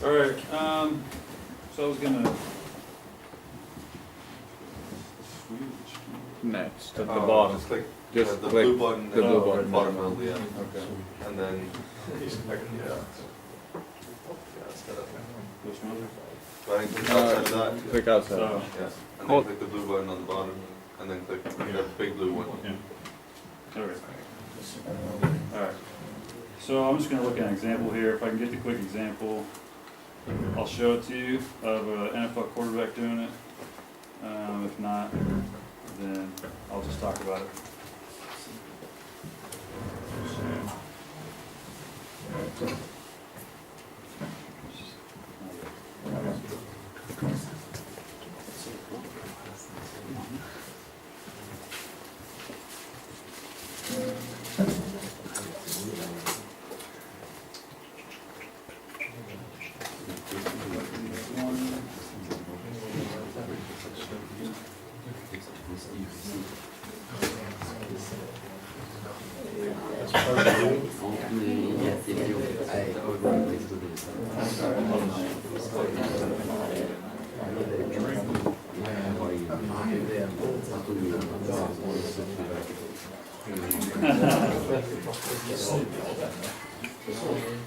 All right. So I was gonna. Next, at the bottom. Just click Just the click blue button. the blue button. Bottom middle, yeah. Okay. And then, yeah. Yeah, that's better. Which one? So I think click outside of that. Click outside. So, Yeah. And Hold- then click the blue button on the bottom. And then click the big blue one. yeah. All right. All right. So I'm just gonna look at an example here. If I can get the quick example, I'll show it to you of an NFL quarterback doing it. If not, then I'll just talk about it.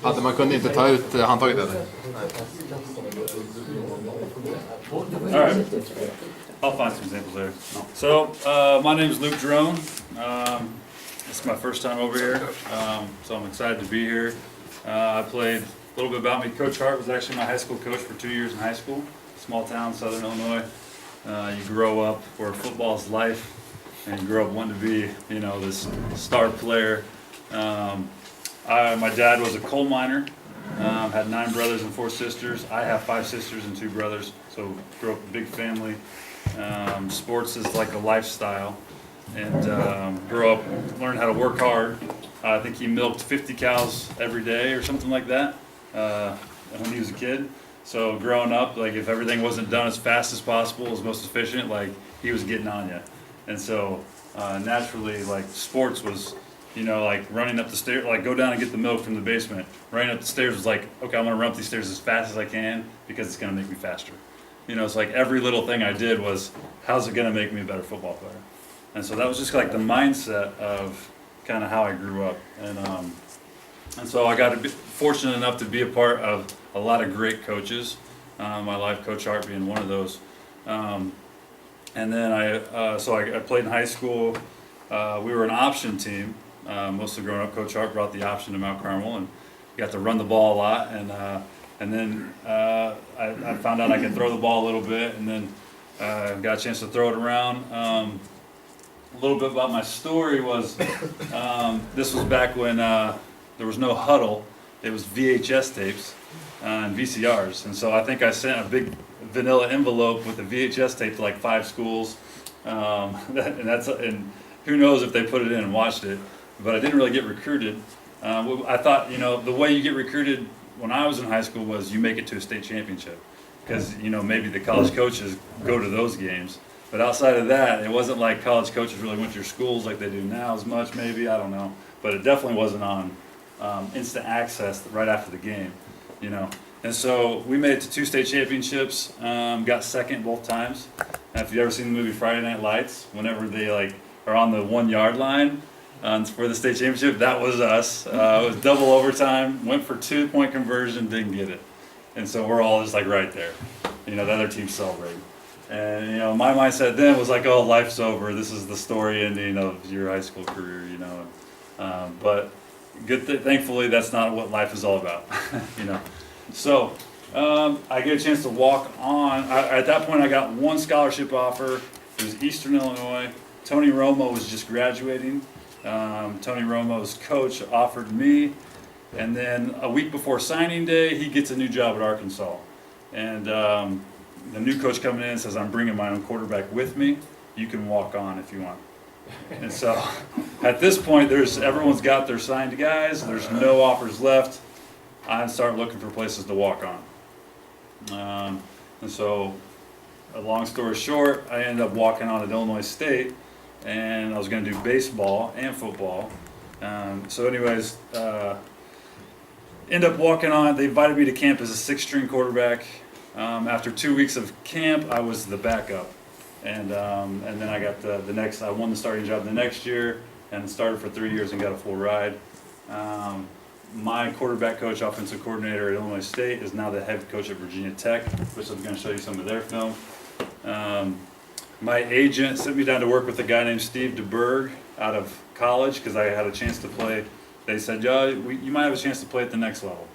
Hade man kunde inte ta ut handtaget eller? All right, I'll find some examples there. So, my name is Luke Drone. It's my first time over here, so I'm excited to be here. I played, a little bit about me, Coach Hart was actually my high school coach for 2 years in high school, small town, Southern Illinois. You grow up where football's life, and you grow up wanting to be, you know, this star player. My dad was a coal miner, had 9 brothers and 4 sisters. I have 5 sisters and 2 brothers, so grew up a big family. Sports is like a lifestyle, and grew up, learned how to work hard. I think he milked 50 cows every day or something like that when he was a kid. So growing up, like if everything wasn't done as fast as possible, as most efficient, like he was getting on you. And so naturally, like sports was, you know, like running up the stairs, like go down and get the milk from the basement. Running up the stairs was like, okay, I'm gonna run up these stairs as fast as I can because it's gonna make me faster. You know, it's like every little thing I did was, how's it gonna make me a better football player? And so that was just like the mindset of kind of how I grew up. And so I got to be fortunate enough to be a part of a lot of great coaches. My life, Coach Hart being one of those. And then I played in high school. We were an option team. Mostly growing up, Coach Hart brought the option to Mount Carmel, and got to run the ball a lot. And then I found out I could throw the ball a little bit, and then got a chance to throw it around. A little bit about my story was this was back when there was no huddle. It was VHS tapes and VCRs, and so I think I sent a big vanilla envelope with a VHS tape to like 5 schools, and who knows if they put it in and watched it. But I didn't really get recruited. I thought, you know, the way you get recruited when I was in high school was you make it to a state championship, because you know maybe the college coaches go to those games. But outside of that, it wasn't like college coaches really went to your schools like they do now as much, maybe, I don't know. But it definitely wasn't on instant access right after the game, you know. And so we made it to 2 state championships, got second both times. And if you've ever seen the movie Friday Night Lights, whenever they like are on the 1-yard line for the state championship, that was us. It was double overtime, went for 2-point conversion, didn't get it. And so we're all just like right there. You know, the other team celebrating. And, you know, my mindset then was like, oh, life's over. This is the story ending of your high school career, you know. But thankfully, that's not what life is all about, you know. So I get a chance to walk on. At that point, I got 1 scholarship offer. It was Eastern Illinois. Tony Romo was just graduating. Tony Romo's coach offered me. And then a week before signing day, he gets a new job at Arkansas. And the new coach coming in says, I'm bringing my own quarterback with me. You can walk on if you want. And so at this point, everyone's got their signed guys. There's no offers left. I start looking for places to walk on. And so, a long story short, I ended up walking on at Illinois State, and I was going to do baseball and football. So anyways, end up walking on. They invited me to camp as a 6th-string quarterback. After 2 weeks of camp, I was the backup, and then I got the next. I won the starting job the next year, and started for 3 years and got a full ride. My quarterback coach, offensive coordinator at Illinois State, is now the head coach at Virginia Tech, which I'm going to show you some of their film. My agent sent me down to work with a guy named Steve DeBerg out of college because I had a chance to play. They said, you might have a chance to play at the next level.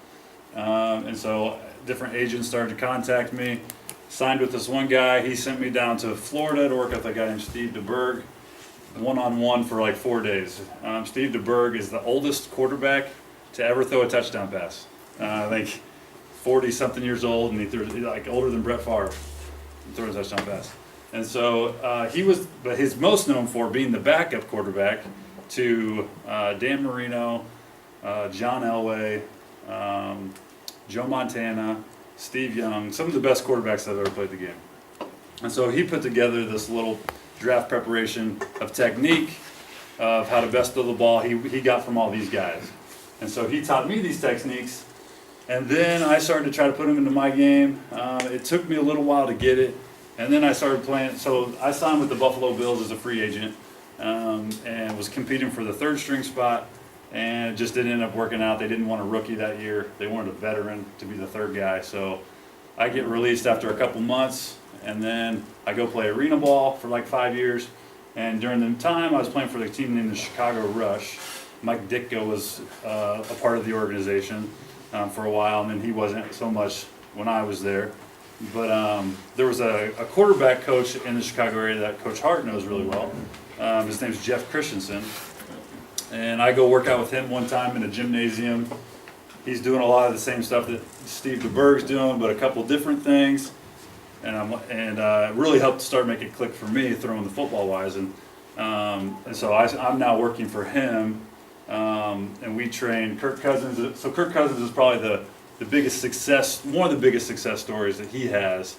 And so different agents started to contact me. Signed with this one guy. He sent me down to Florida to work with a guy named Steve DeBerg, one-on-one for like 4 days. Steve DeBerg is the oldest quarterback to ever throw a touchdown pass. Like 40-something years old, and he threw like older than Brett Favre, throwing a touchdown pass. And so but he's most known for being the backup quarterback to Dan Marino, John Elway, Joe Montana, Steve Young, some of the best quarterbacks that have ever played the game. And so he put together this little draft preparation of technique, of how to best throw the ball he got from all these guys. And so he taught me these techniques, and then I started to try to put them into my game. It took me a little while to get it, and then I started playing. So I signed with the Buffalo Bills as a free agent, and was competing for the 3rd-string spot, and it just didn't end up working out. They didn't want a rookie that year. They wanted a veteran to be the 3rd guy. So I get released after a couple months, and then I go play arena ball for like 5 years. And during the time I was playing for the team named the Chicago Rush. Mike Ditka was a part of the organization for a while, and then he wasn't so much when I was there. But there was a quarterback coach in the Chicago area that Coach Hart knows really well. His name's Jeff Christensen. And I go work out with him one time in a gymnasium. He's doing a lot of the same stuff that Steve DeBerg's doing, but a couple different things. And it really helped start making it click for me, throwing the football wise. And so I'm now working for him. And we train Kirk Cousins. So Kirk Cousins is probably the biggest success, one of the biggest success stories that he has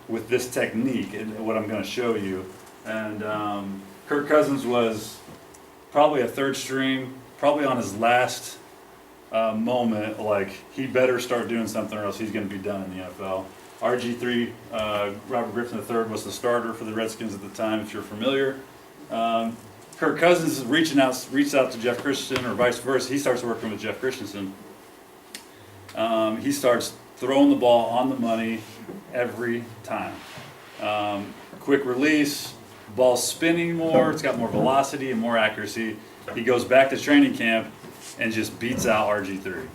with this technique and what I'm going to show you. And Kirk Cousins was probably a 3rd-string, probably on his last moment. Like, he better start doing something or else he's going to be done in the NFL. RG3, Robert Griffin III, was the starter for the Redskins at the time, if you're familiar. Kirk Cousins reached out to Jeff Christensen, or vice versa. He starts working with Jeff Christensen. He starts throwing the ball on the money every time. Quick release, ball spinning more, it's got more velocity and more accuracy. He goes back to training camp and just beats out RG3.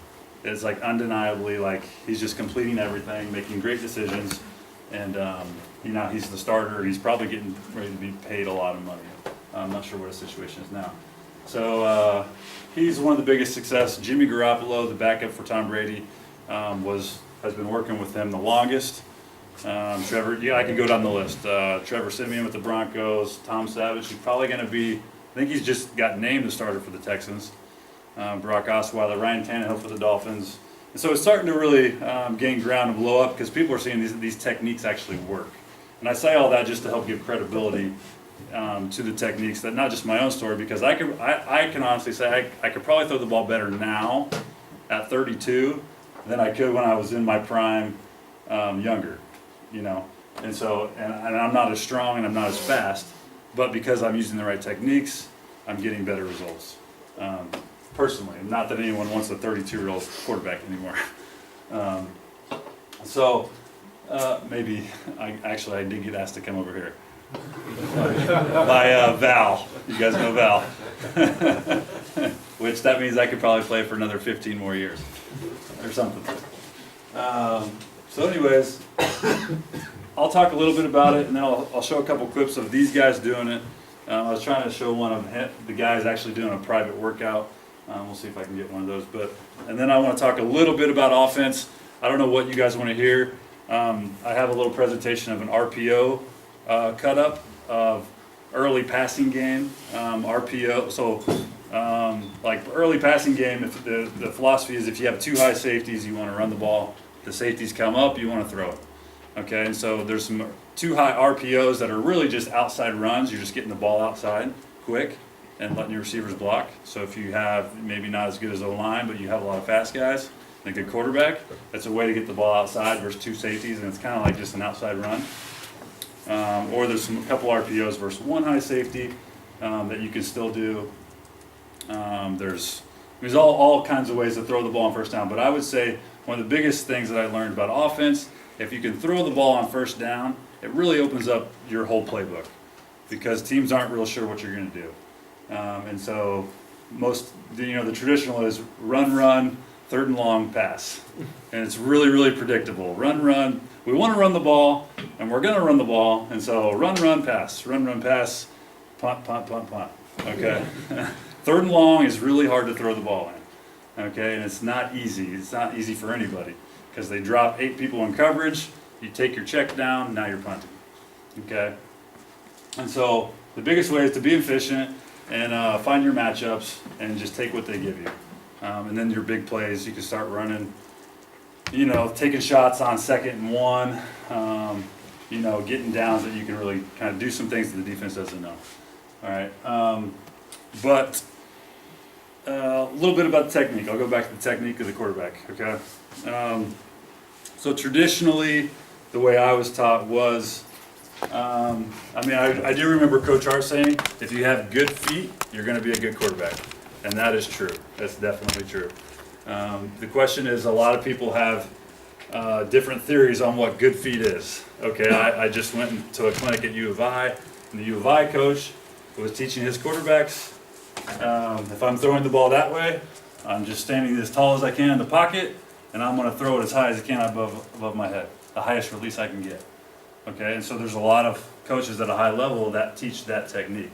It's like undeniably, like, he's just completing everything, making great decisions, and he's the starter. He's probably getting ready to be paid a lot of money. I'm not sure what his situation is now. So he's one of the biggest success. Jimmy Garoppolo, the backup for Tom Brady, has been working with him the longest. Trevor, I can go down the list. Trevor Siemian with the Broncos, Tom Savage, who's probably going to be, I think he's just got named the starter for the Texans. Brock Osweiler, Ryan Tannehill for the Dolphins. And so it's starting to really gain ground and blow up because people are seeing these techniques actually work. And I say all that just to help give credibility to the techniques, that not just my own story, because I can honestly say I could probably throw the ball better now at 32 than I could when I was in my prime younger, and so and I'm not as strong and I'm not as fast, but because I'm using the right techniques, I'm getting better results. Personally, not that anyone wants a 32-year-old quarterback anymore. Maybe I did get asked to come over here by Val. You guys know Val, which that means I could probably play for another 15 more years or something. So anyways, I'll talk a little bit about it, and then I'll show a couple clips of these guys doing it. I was trying to show one of the guys actually doing a private workout. We'll see if I can get one of those. And then I want to talk a little bit about offense. I don't know what you guys want to hear. I have a little presentation of an RPO cut up of early passing game. RPO. So like early passing game, if the philosophy is if you have 2 high safeties, you want to run the ball. The safeties come up, you want to throw it. Okay, and so there's some 2 high RPOs that are really just outside runs. You're just getting the ball outside quick. and letting your receivers block. So if you have maybe not as good as O-line, but you have a lot of fast guys and a good quarterback, that's a way to get the ball outside versus two safeties, and it's kind of like just an outside run. Or there's a couple RPOs versus one high safety that you can still do. There's all kinds of ways to throw the ball on first down, but I would say one of the biggest things that I learned about offense, if you can throw the ball on first down, it really opens up your whole playbook because teams aren't real sure what you're going to do. And so the traditional is run, third and long, pass. And it's really, really predictable. Run. We want to run the ball, and we're going to run the ball. And so run, pass, punt. Okay? Third and long is really hard to throw the ball in. Okay? And it's not easy. It's not easy for anybody because they drop 8 people in coverage. You take your check down, now you're punting. Okay? And so the biggest way is to be efficient and find your matchups and just take what they give you. And then your big plays, you can start running, taking shots on 2nd and 1, getting downs that you can really kind of do some things that the defense doesn't know. All right. But a little bit about the technique. I'll go back to the technique of the quarterback, okay? So traditionally, the way I was taught was, I do remember Coach Hart saying, if you have good feet, you're going to be a good quarterback. And that is true. That's definitely true. The question is, a lot of people have different theories on what good feet is. Okay, I just went to a clinic at U of I, and the U of I coach was teaching his quarterbacks, if I'm throwing the ball that way, I'm just standing as tall as I can in the pocket, and I'm going to throw it as high as I can above my head, the highest release I can get. Okay, and so there's a lot of coaches at a high level that teach that technique.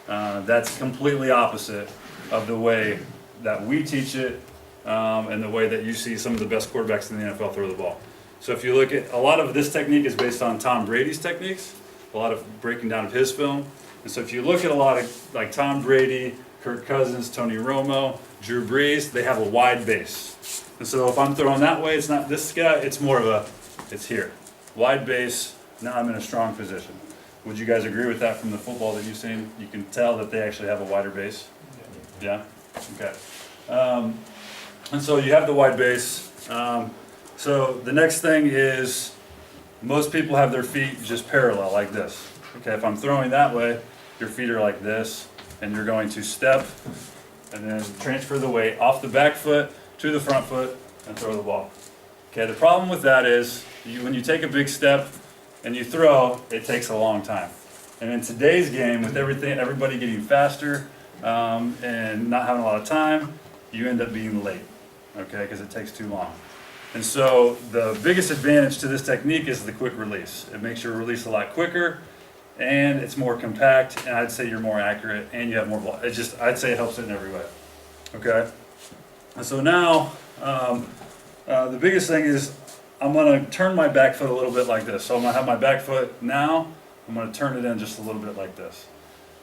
That's completely opposite of the way that we teach it, and the way that you see some of the best quarterbacks in the NFL throw the ball. So if you look at, a lot of this technique is based on Tom Brady's techniques, a lot of breaking down of his film. And so if you look at a lot of, like Tom Brady, Kirk Cousins, Tony Romo, Drew Brees, they have a wide base. And so if I'm throwing that way, it's not this guy, it's more of it's here. Wide base, now I'm in a strong position. Would you guys agree with that from the football that you've seen? You can tell that they actually have a wider base? Yeah? Okay. And so you have the wide base. So the next thing is, most people have their feet just parallel like this. Okay, if I'm throwing that way, your feet are like this, and you're going to step and then transfer the weight off the back foot to the front foot and throw the ball. Okay, the problem with that is when you take a big step and you throw, it takes a long time. And in today's game, with everybody getting faster and not having a lot of time, you end up being late, okay, because it takes too long. And so the biggest advantage to this technique is the quick release. It makes your release a lot quicker, and it's more compact, and I'd say you're more accurate, and you have more ball. I'd say it helps it in every way, okay? And so now, the biggest thing is I'm gonna turn my back foot a little bit like this. So I'm gonna have my back foot now, I'm gonna turn it in just a little bit like this.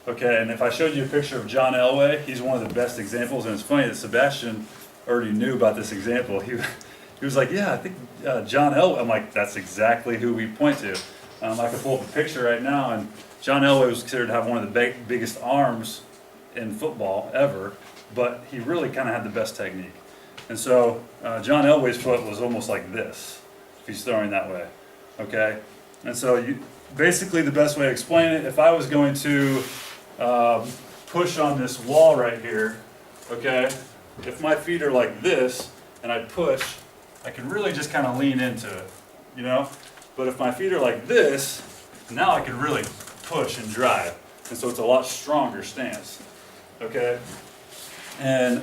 Okay, and if I showed you a picture of John Elway, he's one of the best examples, and it's funny that Sebastian already knew about this example. He was like, yeah, I think John Elway. I'm like, that's exactly who we point to. I can pull up a picture right now, and John Elway was considered to have one of the biggest arms in football ever, but he really kind of had the best technique. And so John Elway's foot was almost like this, if he's throwing that way, okay? And so basically the best way to explain it, if I was going to push on this wall right here, okay, if my feet are like this, and I push, I can really just kind of lean into it, you know? But if my feet are like this, now I can really push and drive. And so it's a lot stronger stance, okay? And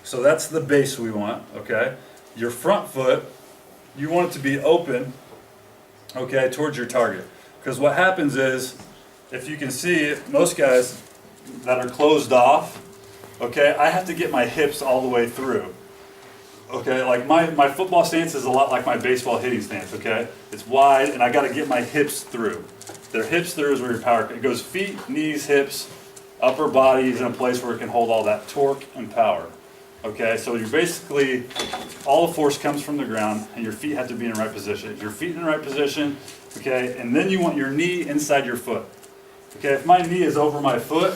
so that's the base we want, okay? Your front foot, you want it to be open, okay, towards your target. Because what happens is, if you can see, most guys that are closed off, okay, I have to get my hips all the way through. Okay, like my football stance is a lot like my baseball hitting stance, okay? It's wide, and I got to get my hips through. Their hips through is where your power, it goes feet, knees, hips, upper body is in a place where it can hold all that torque and power. Okay, so you're basically, all the force comes from the ground, and your feet have to be in the right position. If your feet in the right position, okay, and then you want your knee inside your foot. Okay, if my knee is over my foot,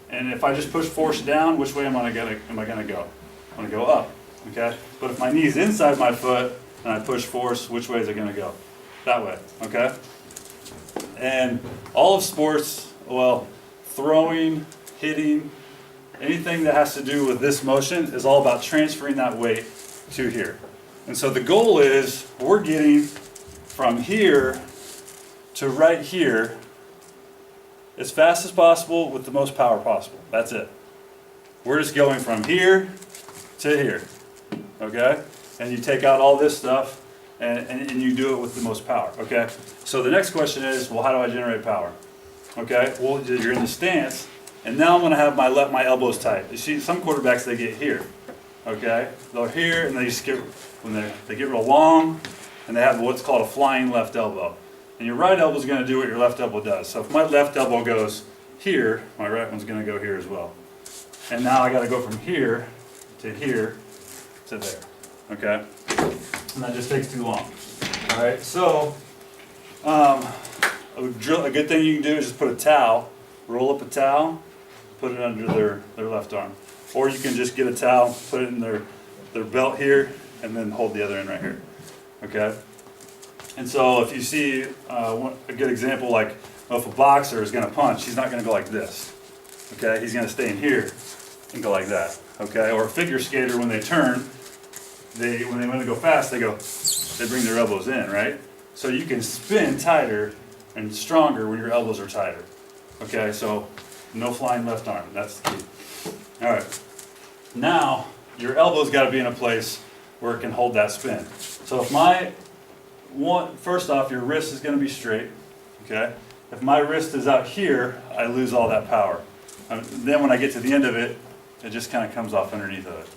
and if I just push force down, which way am I gonna go? I'm gonna go up, okay? But if my knee is inside my foot and I push force, which way is it gonna go? That way, okay? And all of sports, well, throwing, hitting, anything that has to do with this motion is all about transferring that weight to here. And so the goal is we're getting from here to right here as fast as possible with the most power possible. That's it. We're just going from here to here, okay? And you take out all this stuff and you do it with the most power, okay? So the next question is, well, how do I generate power? Okay, well, you're in the stance, and now I'm gonna have my elbows tight. You see, some quarterbacks, they get here, okay? They're here, and they just get, when they get real long, and they have what's called a flying left elbow. And your right elbow is going to do what your left elbow does. So if my left elbow goes here, my right one's going to go here as well. And now I got to go from here to there. Okay? And that just takes too long. All right, so a good thing you can do is just put a towel, roll up a towel, put it under their left arm. Or you can just get a towel, put it in their belt here, and then hold the other end right here. Okay? And so if you see a good example, like if a boxer is going to punch, he's not going to go like this. Okay? He's going to stay in here and go like that. Okay? Or a figure skater, when they turn, when they want to go fast, they bring their elbows in, right? So you can spin tighter and stronger when your elbows are tighter. Okay? So no flying left arm. That's the key. All right. Now your elbow's got to be in a place where it can hold that spin. So if first off, your wrist is going to be straight, okay? If my wrist is out here, I lose all that power. Then when I get to the end of it, it just kind of comes off underneath of it.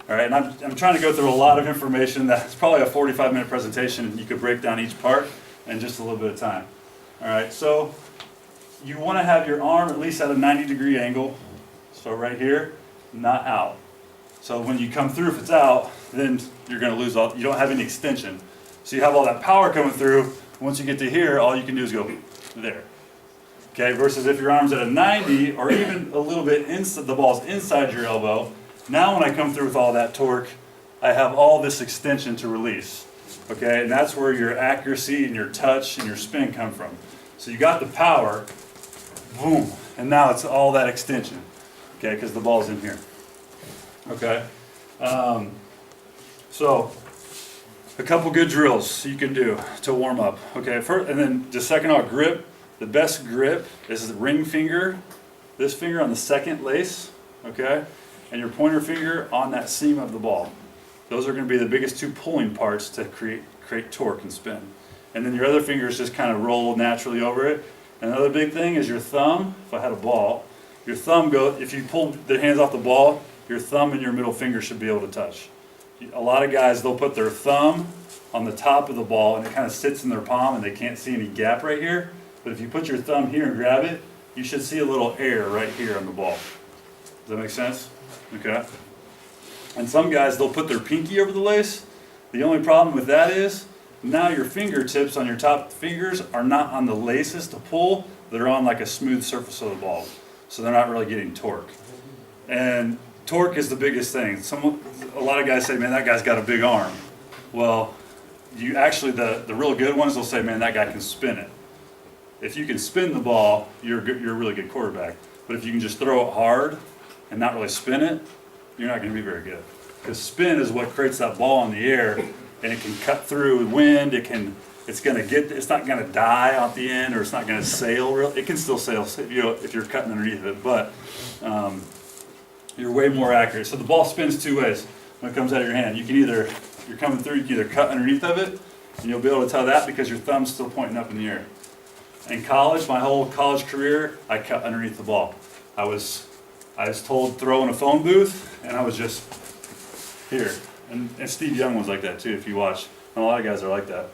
All right, and I'm trying to go through a lot of information. That's probably a 45-minute presentation. You could break down each part in just a little bit of time. All right, so you want to have your arm at least at a 90-degree angle. So right here, not out. So when you come through, if it's out, then you're going to lose you don't have any extension. So you have all that power coming through. Once you get to here, all you can do is go there. Okay, versus if your arm's at a 90 or even a little bit inside, the ball's inside your elbow. Now when I come through with all that torque, I have all this extension to release. Okay, and that's where your accuracy and your touch and your spin come from. So you got the power, boom, and now it's all that extension. Okay, because the ball's in here. Okay, so a couple good drills you can do to warm up. Okay, first, and then just second off, grip. The best grip is the ring finger, this finger on the second lace, okay, and your pointer finger on that seam of the ball. Those are going to be the biggest two pulling parts to create torque and spin. And then your other fingers just kind of roll naturally over it. Another big thing is your thumb. If I had a ball, your thumb if you pull the hands off the ball, your thumb and your middle finger should be able to touch. A lot of guys, they'll put their thumb on the top of the ball and it kind of sits in their palm and they can't see any gap right here. But if you put your thumb here and grab it, you should see a little air right here on the ball. Does that make sense? Okay. And some guys, they'll put their pinky over the lace. The only problem with that is now your fingertips on your top fingers are not on the laces to pull. They're on like a smooth surface of the ball. So they're not really getting torque. And torque is the biggest thing. A lot of guys say, man, that guy's got a big arm. Well, you actually, the real good ones will say, man, that guy can spin it. If you can spin the ball, you're a really good quarterback. But if you can just throw it hard and not really spin it, you're not going to be very good. Because spin is what creates that ball in the air, and it can cut through wind. It's not going to die at the end, or it's not going to sail. It can still sail, if you're cutting underneath it, but you're way more accurate. So the ball spins two ways when it comes out of your hand. You're coming through, you can either cut underneath of it, and you'll be able to tell that because your thumb's still pointing up in the air. In college, my whole college career, I cut underneath the ball. I was told throw in a phone booth, and I was just here. And Steve Young was like that too, if you watch. And a lot of guys are like that.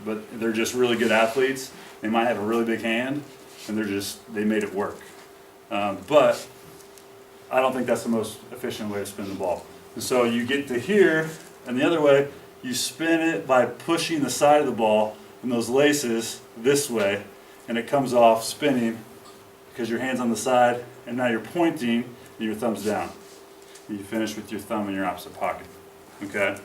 But they're just really good athletes. They might have a really big hand, and they made it work. But I don't think that's the most efficient way to spin the ball. And so you get to here, and the other way, you spin it by pushing the side of the ball and those laces this way. and it comes off spinning because your hand's on the side, and now you're pointing and your thumb's down. And you finish with your thumb in your opposite pocket. Okay?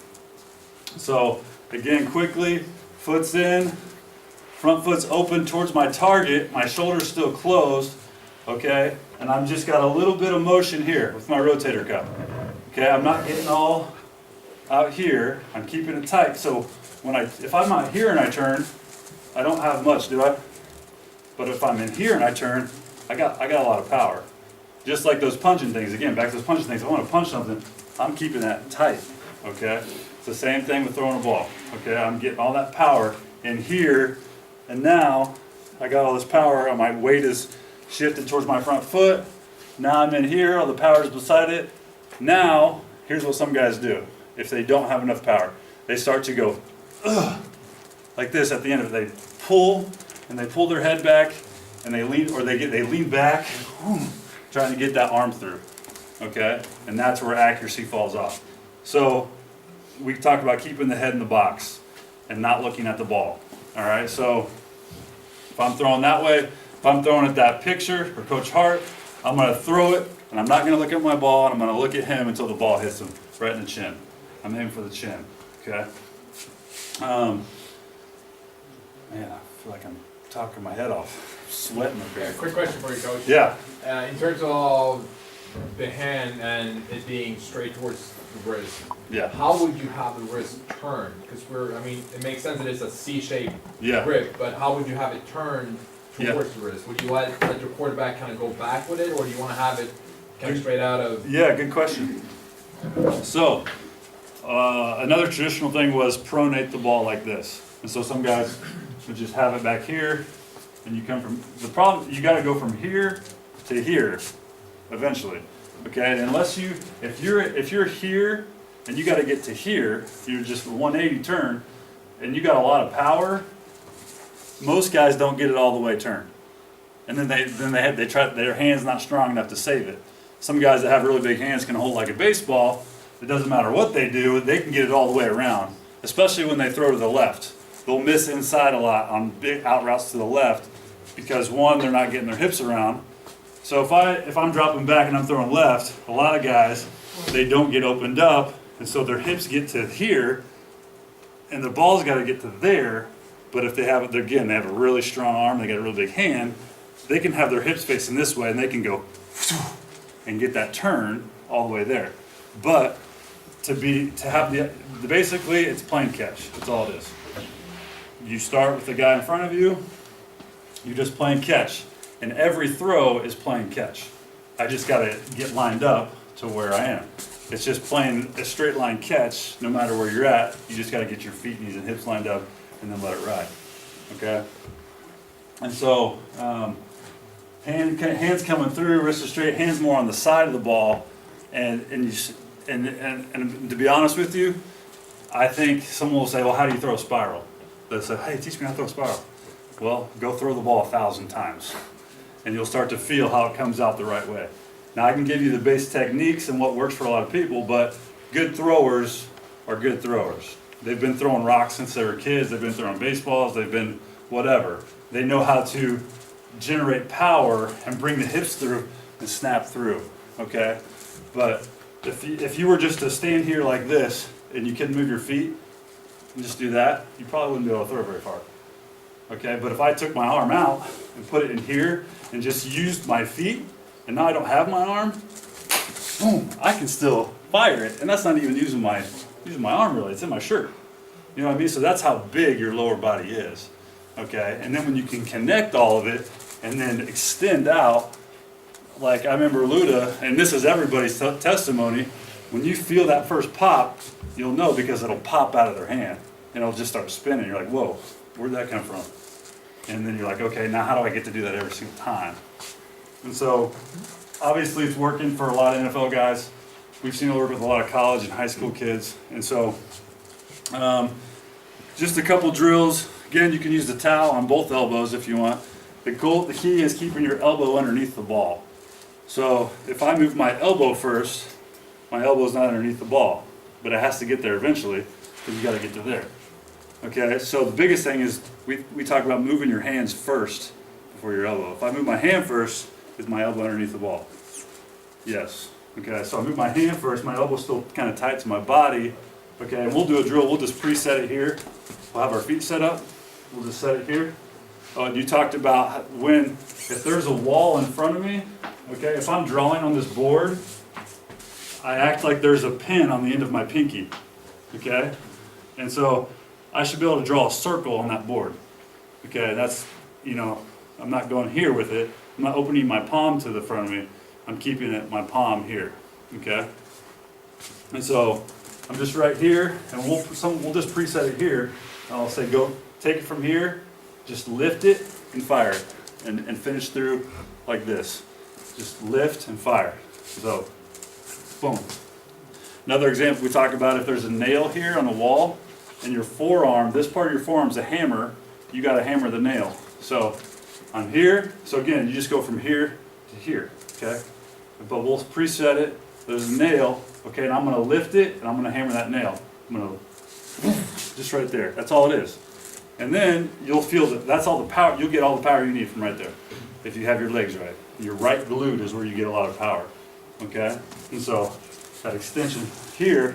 So again, quickly, foot's in, front foot's open towards my target, my shoulder's still closed, okay? And I've just got a little bit of motion here with my rotator cuff. Okay, I'm not getting all out here, I'm keeping it tight. So if I'm out here and I turn, I don't have much, do I? But if I'm in here and I turn, I got a lot of power. Just like those punching things, again, back to those punching things, if I want to punch something, I'm keeping that tight, okay? It's the same thing with throwing a ball, okay? I'm getting all that power in here, and now I got all this power, my weight is shifted towards my front foot. Now I'm in here, all the power is beside it. Now, here's what some guys do. If they don't have enough power, they start to go, ugh, like this at the end of it. They pull, and they pull their head back, and they lean, or they lean back, trying to get that arm through, okay? And that's where accuracy falls off. So, we talked about keeping the head in the box and not looking at the ball, all right? So, if I'm throwing that way, if I'm throwing at that picture, or Coach Hart, I'm gonna throw it, and I'm not gonna look at my ball, and I'm gonna look at him until the ball hits him right in the chin. I'm aiming for the chin, okay? Man, I feel like I'm talking my head off. I'm sweating up Yeah, here. quick question for you, Coach. Yeah, In terms of the hand and it being straight towards the wrist, yeah, how would you have the wrist turn? Because it makes sense that it's a C-shaped yeah. grip, but how would you have it turn Yeah. towards the wrist? Would you let your quarterback kind of go back with it, or do you want to have it kind of straight out of? Yeah, good question. So, another traditional thing was pronate the ball like this. And so some guys would just have it back here, and you come from, the problem, you gotta go from here to here, eventually. Okay, and unless if you're here, and you gotta get to here, you're just a 180 turn, and you got a lot of power, most guys don't get it all the way turned. And then they try, their hand's not strong enough to save it. Some guys that have really big hands can hold like a baseball. It doesn't matter what they do, they can get it all the way around, especially when they throw to the left. They'll miss inside a lot on big out routes to the left because one, they're not getting their hips around. So if I'm dropping back and I'm throwing left, a lot of guys, they don't get opened up, and so their hips get to here, and the ball's got to get to there. But if they have they have a really strong arm, they got a really big hand, they can have their hips facing this way, and they can go and get that turn all the way there. But basically, it's playing catch. That's all it is. You start with the guy in front of you, you're just playing catch. And every throw is playing catch. I just gotta get lined up to where I am. It's just playing a straight line catch, no matter where you're at. You just gotta get your feet, knees, and hips lined up, and then let it ride, okay? And so, hands coming through, wrists are straight, hands more on the side of the ball, and to be honest with you, I think someone will say, well, how do you throw a spiral? They'll say, hey, teach me how to throw a spiral. Well, go throw the ball 1,000 times, and you'll start to feel how it comes out the right way. Now, I can give you the base techniques and what works for a lot of people, but good throwers are good throwers. They've been throwing rocks since they were kids, they've been throwing baseballs, they've been whatever. They know how to generate power and bring the hips through and snap through, okay? But if you were just to stand here like this and you couldn't move your feet and just do that, you probably wouldn't be able to throw very far. Okay, but if I took my arm out and put it in here and just used my feet, and now I don't have my arm, boom, I can still fire it, and that's not even using my arm really, it's in my shirt. You know what I mean? So that's how big your lower body is. Okay, and then when you can connect all of it and then extend out, like I remember Luda, and this is everybody's testimony, when you feel that first pop, you'll know because it'll pop out of their hand and it'll just start spinning. You're like, whoa, where'd that come from? And then you're like, okay, now how do I get to do that every single time? And so, obviously it's working for a lot of NFL guys. We've seen it work with a lot of college and high school kids. And so, just a couple drills. Again, you can use the towel on both elbows if you want. The key is keeping your elbow underneath the ball. So, if I move my elbow first, my elbow's not underneath the ball. But it has to get there eventually, because you gotta get to there. Okay, so the biggest thing is we talk about moving your hands first before your elbow. If I move my hand first, is my elbow underneath the ball? Yes. Okay, so I move my hand first, my elbow's still kind of tight to my body. Okay, and we'll do a drill, we'll just preset it here. We'll have our feet set up, we'll just set it here. Oh, and you talked about if there's a wall in front of me, okay, if I'm drawing on this board, I act like there's a pin on the end of my pinky, okay? And so I should be able to draw a circle on that board. Okay, that's, I'm not going here with it. I'm not opening my palm to the front of me. I'm keeping my palm here, okay? And so I'm just right here, and we'll just preset it here. I'll say go, take it from here, just lift it and fire it, and finish through like this. Just lift and fire. So, boom. Another example we talk about, if there's a nail here on the wall, and your forearm, this part of your forearm is a hammer, you got to hammer the nail. So I'm here, so again, you just go from here to here, okay? But we'll preset it, there's a nail, okay, and I'm going to lift it, and I'm going to hammer that nail. I'm going to, just right there, that's all it is. And then you'll feel that's all the power, you'll get all the power you need from right there, if you have your legs right. Your right glute is where you get a lot of power, okay? And so that extension here,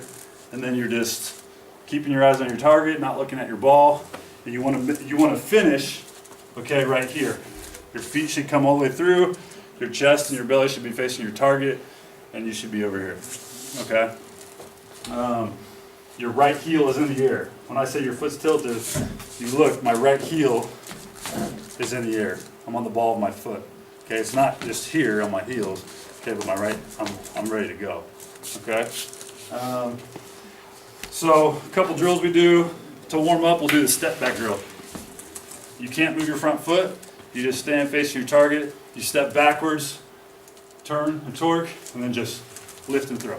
and then you're just keeping your eyes on your target, not looking at your ball, and you want to finish, okay, right here. Your feet should come all the way through, your chest and your belly should be facing your target, and you should be over here, okay? Your right heel is in the air. When I say your foot's tilted, you look, my right heel is in the air. I'm on the ball of my foot, okay? It's not just here on my heels, okay, but my right, I'm ready to go, okay? So a couple drills we do to warm up, we'll do the step back drill. You can't move your front foot, you just stand facing your target, you step backwards, turn and torque, and then just lift and throw.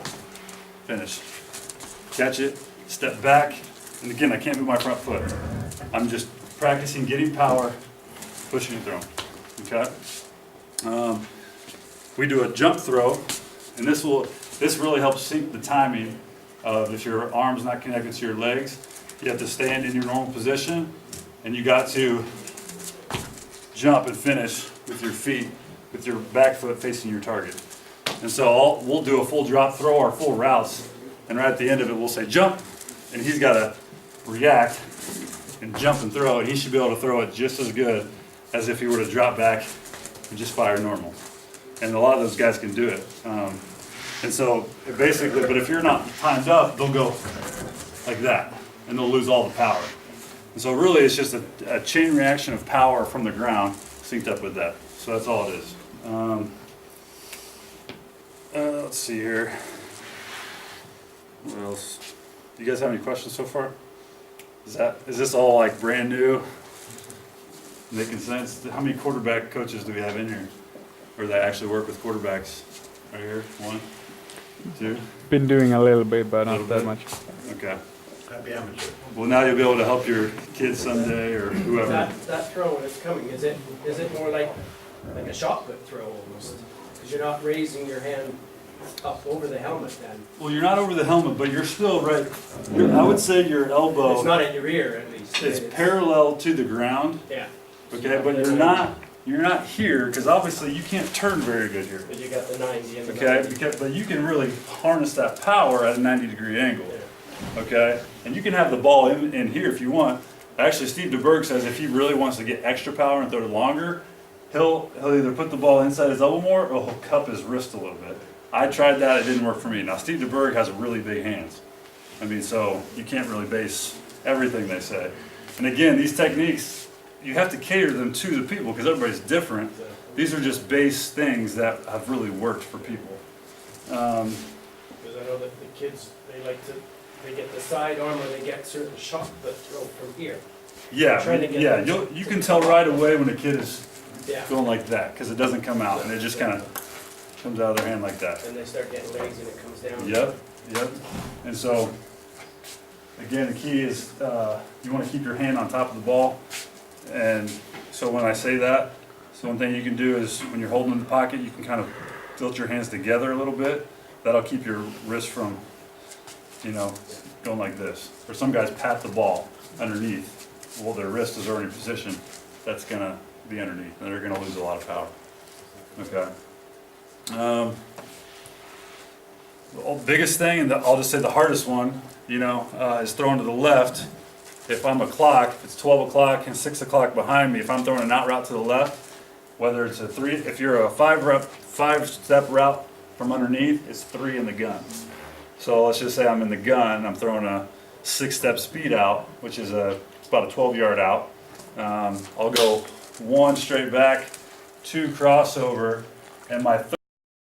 Finish. Catch it, step back, and again, I can't move my front foot. I'm just practicing getting power, pushing and throwing, okay? We do a jump throw, and this really helps sync the timing of if your arm's not connected to your legs. You have to stand in your normal position, and you got to jump and finish with your feet, with your back foot facing your target. And so we'll do a full drop throw or full routes, and right at the end of it we'll say jump, and he's got to react and jump and throw, and he should be able to throw it just as good as if he were to drop back and just fire normal. And a lot of those guys can do it. And so basically, but if you're not timed up, they'll go like that, and they'll lose all the power. And so really it's just a chain reaction of power from the ground synced up with that. So that's all it is. Let's see here. What else? Do you guys have any questions so far? Is this all like brand new? Making sense? How many quarterback coaches do we have in here? Or that actually work with quarterbacks? Right here, 1, 2. Been doing a little bit, but Little not that bit? much. Okay. Happy amateur. Well, now you'll be able to help your kids someday or whoever. That throw when it's coming, is it more like a shot put throw almost? Because you're not raising your hand up over the helmet then. Well, you're not over the helmet, but you're still right. I would say your elbow It's not at your ear at least. is parallel to the ground. Yeah, Okay, but you're not here because obviously you can't turn very good here. but you got the 90 and the Okay, 90. but you can really harness that power at a 90-degree angle. Yeah. Okay, and you can have the ball in here if you want. Actually, Steve DeBerg says if he really wants to get extra power and throw it longer, he'll either put the ball inside his elbow more or he'll cup his wrist a little bit. I tried that, it didn't work for me. Now Steve DeBerg has really big hands. I mean, so you can't really base everything they say. And again, these techniques, you have to cater them to the people because everybody's different. These are just base things that have really worked for people. Because I know that the kids, they get the side arm or they get certain shot put throw from here. Yeah, Trying to get yeah, them you can tell right away when a kid is Yeah, going like that because it doesn't come out and it just kind of comes out of their hand like that. and they start getting legs and it comes down. Yep. And so, again, the key is you want to keep your hand on top of the ball. And so when I say that, so one thing you can do is when you're holding in the pocket, you can kind of tilt your hands together a little bit. That'll keep your wrist from, going like this. Or some guys pat the ball underneath while their wrist is already in position. That's gonna be underneath, and they're gonna lose a lot of power. Okay. The biggest thing, and I'll just say the hardest one, is throwing to the left. If I'm a clock, if it's 12 o'clock and 6 o'clock behind me, if I'm throwing an out route to the left, whether it's if you're a 5-step route from underneath, it's 3 in the gun. So let's just say I'm in the gun, I'm throwing a 6-step speed out, which is it's about a 12-yard out. I'll go 1 straight back, 2 crossover, and my